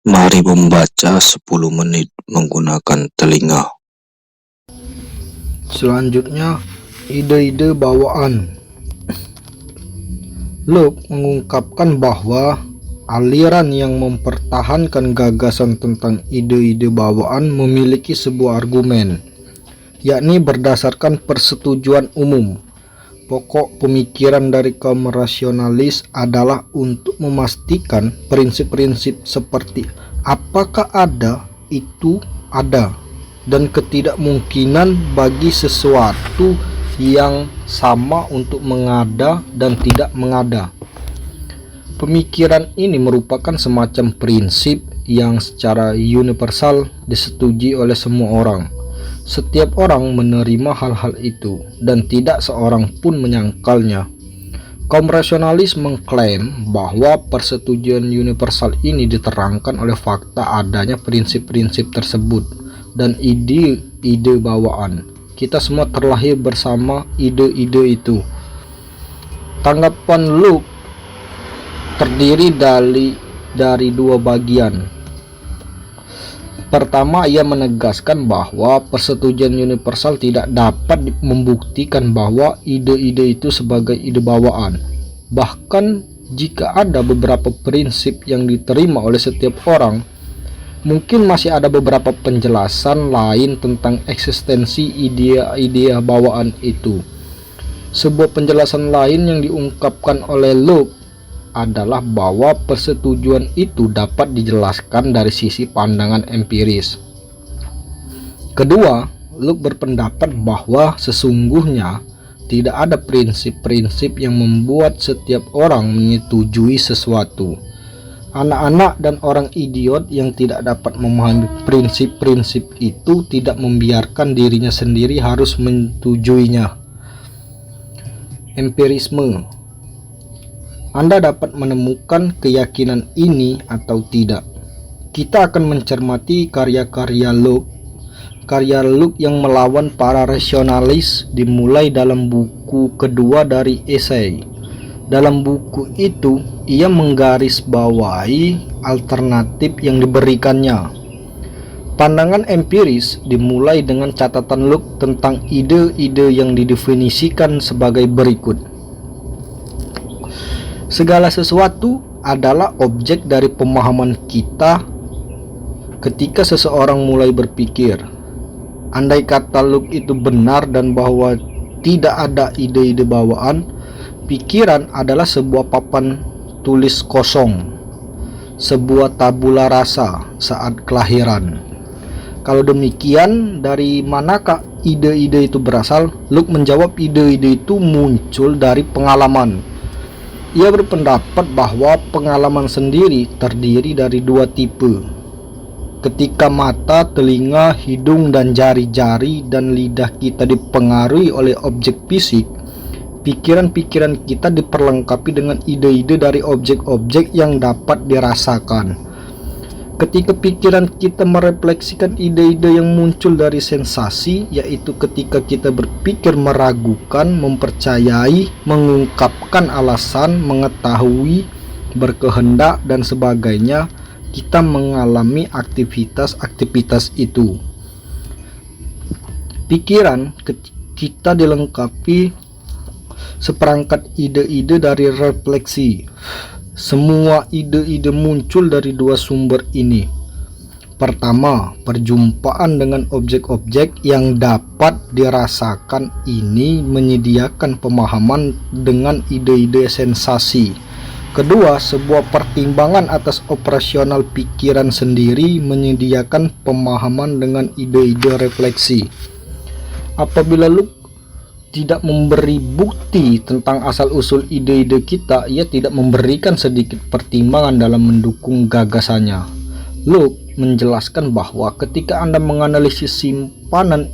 Mari membaca 10 menit menggunakan telinga. Selanjutnya, ide-ide bawaan. Locke mengungkapkan bahwa aliran yang mempertahankan gagasan tentang ide-ide bawaan memiliki sebuah argumen, yakni berdasarkan persetujuan umum. Pokok pemikiran dari kaum rasionalis adalah untuk memastikan prinsip-prinsip seperti apakah ada, itu ada, dan ketidakmungkinan bagi sesuatu yang sama untuk mengada dan tidak mengada. Pemikiran ini merupakan semacam prinsip yang secara universal disetujui oleh semua orang. Setiap orang menerima hal-hal itu dan tidak seorang pun menyangkalnya. Kaum rasionalis mengklaim bahwa persetujuan universal ini diterangkan oleh fakta adanya prinsip-prinsip tersebut dan ide-ide bawaan. Kita semua terlahir bersama ide-ide itu. Tanggapan Locke terdiri dari dua bagian. Pertama, ia menegaskan bahwa persetujuan universal tidak dapat membuktikan bahwa ide-ide itu sebagai ide bawaan. Bahkan jika ada beberapa prinsip yang diterima oleh setiap orang, mungkin masih ada beberapa penjelasan lain tentang eksistensi ide-ide bawaan itu. Sebuah penjelasan lain yang diungkapkan oleh Locke adalah bahwa persetujuan itu dapat dijelaskan dari sisi pandangan empiris. Kedua, Locke berpendapat bahwa sesungguhnya tidak ada prinsip-prinsip yang membuat setiap orang menyetujui sesuatu. Anak-anak dan orang idiot yang tidak dapat memahami prinsip-prinsip itu tidak membiarkan dirinya sendiri harus menyetujuinya. Empirisme. Anda dapat menemukan keyakinan ini atau tidak. Kita akan mencermati karya-karya Locke. Karya Locke yang melawan para rasionalis dimulai dalam buku kedua dari esai. Dalam buku itu, ia menggarisbawahi alternatif yang diberikannya. Pandangan empiris dimulai dengan catatan Locke tentang ide-ide yang didefinisikan sebagai berikut. Segala sesuatu adalah objek dari pemahaman kita ketika seseorang mulai berpikir. Andai kata Locke itu benar dan bahwa tidak ada ide-ide bawaan, pikiran adalah sebuah papan tulis kosong, sebuah tabula rasa saat kelahiran. Kalau demikian, dari manakah ide-ide itu berasal? Locke menjawab ide-ide itu muncul dari pengalaman. Ia berpendapat bahwa pengalaman sendiri terdiri dari dua tipe. Ketika mata, telinga, hidung, dan jari-jari dan lidah kita dipengaruhi oleh objek fisik, pikiran-pikiran kita diperlengkapi dengan ide-ide dari objek-objek yang dapat dirasakan. Ketika pikiran kita merefleksikan ide-ide yang muncul dari sensasi, yaitu ketika kita berpikir, meragukan, mempercayai, mengungkapkan alasan, mengetahui, berkehendak, dan sebagainya, kita mengalami aktivitas-aktivitas itu. Pikiran kita dilengkapi seperangkat ide-ide dari refleksi. Semua ide-ide muncul dari dua sumber ini. Pertama, perjumpaan dengan objek-objek yang dapat dirasakan ini menyediakan pemahaman dengan ide-ide sensasi. Kedua, sebuah pertimbangan atas operasional pikiran sendiri menyediakan pemahaman dengan ide-ide refleksi. Apabila Locke tidak memberi bukti tentang asal-usul ide-ide kita, ia tidak memberikan sedikit pertimbangan dalam mendukung gagasannya. Locke menjelaskan bahwa ketika Anda menganalisis simpanan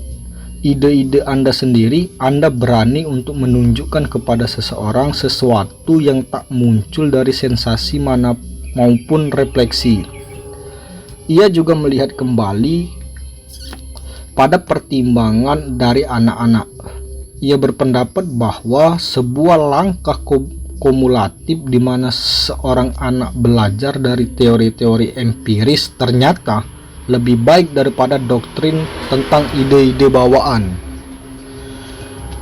ide-ide Anda sendiri, Anda berani untuk menunjukkan kepada seseorang sesuatu yang tak muncul dari sensasi mana maupun refleksi. Ia juga melihat kembali pada pertimbangan dari anak-anak. Ia berpendapat bahwa sebuah langkah kumulatif di mana seorang anak belajar dari teori-teori empiris ternyata lebih baik daripada doktrin tentang ide-ide bawaan.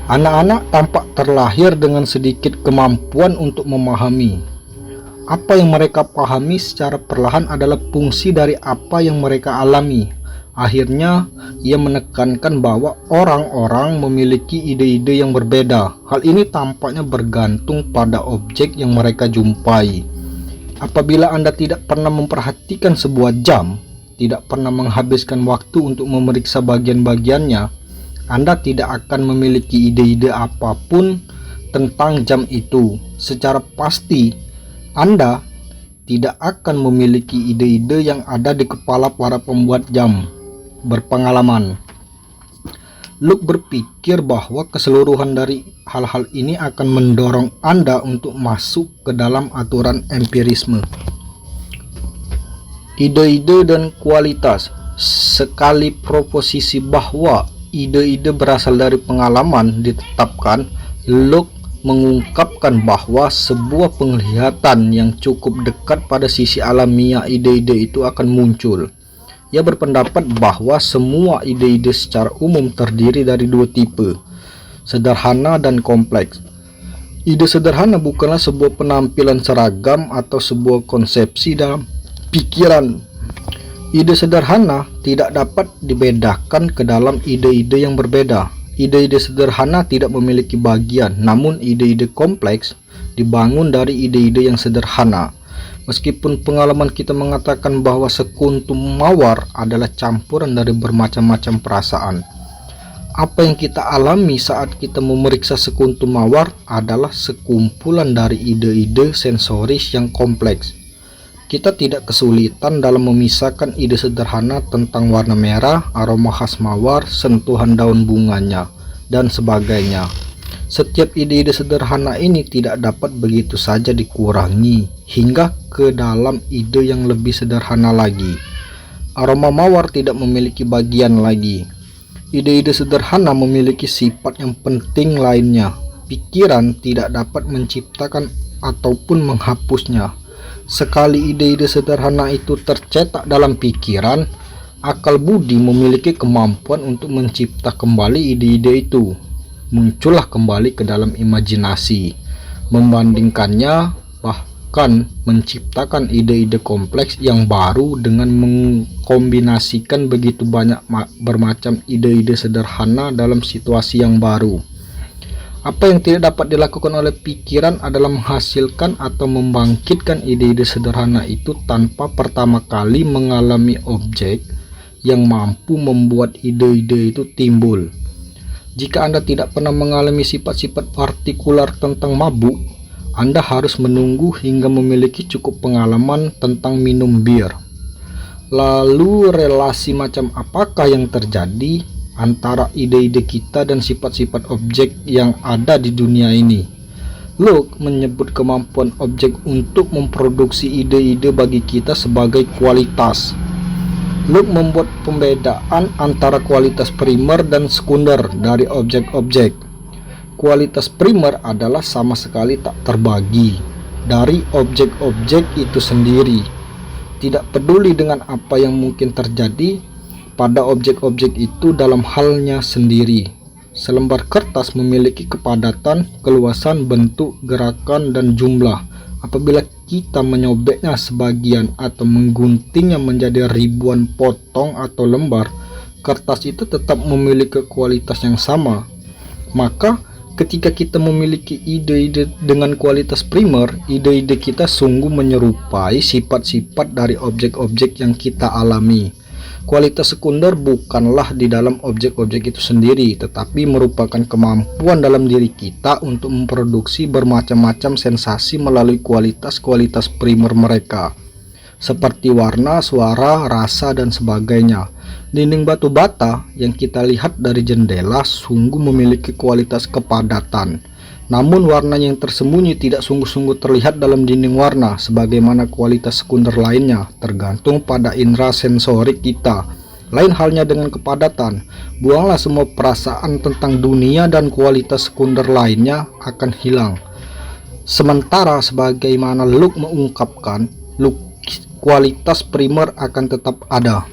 Anak-anak tampak terlahir dengan sedikit kemampuan untuk memahami. Apa yang mereka pahami secara perlahan adalah fungsi dari apa yang mereka alami. Akhirnya, ia menekankan bahwa orang-orang memiliki ide-ide yang berbeda. Hal ini tampaknya bergantung pada objek yang mereka jumpai. Apabila Anda tidak pernah memperhatikan sebuah jam, tidak pernah menghabiskan waktu untuk memeriksa bagian-bagiannya, Anda tidak akan memiliki ide-ide apapun tentang jam itu. Secara pasti, Anda tidak akan memiliki ide-ide yang ada di kepala para pembuat jam berpengalaman. Luke berpikir bahwa keseluruhan dari hal-hal ini akan mendorong Anda untuk masuk ke dalam aturan empirisme. Ide-ide dan kualitas. Sekali proposisi bahwa ide-ide berasal dari pengalaman ditetapkan, Luke mengungkapkan bahwa sebuah penglihatan yang cukup dekat pada sisi alamiah ide-ide itu akan muncul. Ia berpendapat bahwa semua ide-ide secara umum terdiri dari dua tipe, sederhana dan kompleks. Ide sederhana bukanlah sebuah penampilan seragam atau sebuah konsepsi dalam pikiran. Ide sederhana tidak dapat dibedakan ke dalam ide-ide yang berbeda. Ide-ide sederhana tidak memiliki bagian, namun ide-ide kompleks dibangun dari ide-ide yang sederhana. Meskipun pengalaman kita mengatakan bahwa sekuntum mawar adalah campuran dari bermacam-macam perasaan, apa yang kita alami saat kita memeriksa sekuntum mawar adalah sekumpulan dari ide-ide sensoris yang kompleks. Kita tidak kesulitan dalam memisahkan ide sederhana tentang warna merah, aroma khas mawar, sentuhan daun bunganya, dan sebagainya. Setiap ide-ide sederhana ini tidak dapat begitu saja dikurangi hingga ke dalam ide yang lebih sederhana lagi. Aroma mawar tidak memiliki bagian lagi. Ide-ide sederhana memiliki sifat yang penting lainnya. Pikiran tidak dapat menciptakan ataupun menghapusnya. Sekali ide-ide sederhana itu tercetak dalam pikiran, akal budi memiliki kemampuan untuk mencipta kembali ide-ide itu. Muncullah kembali ke dalam imajinasi, membandingkannya, bahkan menciptakan ide-ide kompleks yang baru dengan mengkombinasikan begitu banyak bermacam ide-ide sederhana dalam situasi yang baru. Apa yang tidak dapat dilakukan oleh pikiran adalah menghasilkan atau membangkitkan ide-ide sederhana itu tanpa pertama kali mengalami objek yang mampu membuat ide-ide itu timbul. Jika Anda tidak pernah mengalami sifat-sifat partikular tentang mabuk, Anda harus menunggu hingga memiliki cukup pengalaman tentang minum bir. Lalu relasi macam apakah yang terjadi antara ide-ide kita dan sifat-sifat objek yang ada di dunia ini? Luke menyebut kemampuan objek untuk memproduksi ide-ide bagi kita sebagai kualitas. Luke membuat pembedaan antara kualitas primer dan sekunder dari objek-objek. Kualitas primer adalah sama sekali tak terbagi dari objek-objek itu sendiri. Tidak peduli dengan apa yang mungkin terjadi pada objek-objek itu dalam halnya sendiri. Selembar kertas memiliki kepadatan, keluasan, bentuk, gerakan, dan jumlah. Apabila kita menyobeknya sebagian atau mengguntingnya menjadi ribuan potong atau lembar, kertas itu tetap memiliki kualitas yang sama. Maka ketika kita memiliki ide-ide dengan kualitas primer, ide-ide kita sungguh menyerupai sifat-sifat dari objek-objek yang kita alami. Kualitas sekunder bukanlah di dalam objek-objek itu sendiri, tetapi merupakan kemampuan dalam diri kita untuk memproduksi bermacam-macam sensasi melalui kualitas-kualitas primer mereka, seperti warna, suara, rasa, dan sebagainya. Dinding batu bata yang kita lihat dari jendela sungguh memiliki kualitas kepadatan. Namun warna yang tersembunyi tidak sungguh-sungguh terlihat dalam dinding warna, sebagaimana kualitas sekunder lainnya, tergantung pada indera sensorik kita. Lain halnya dengan kepadatan, buanglah semua perasaan tentang dunia dan kualitas sekunder lainnya akan hilang. Sementara sebagaimana Luke mengungkapkan, kualitas primer akan tetap ada.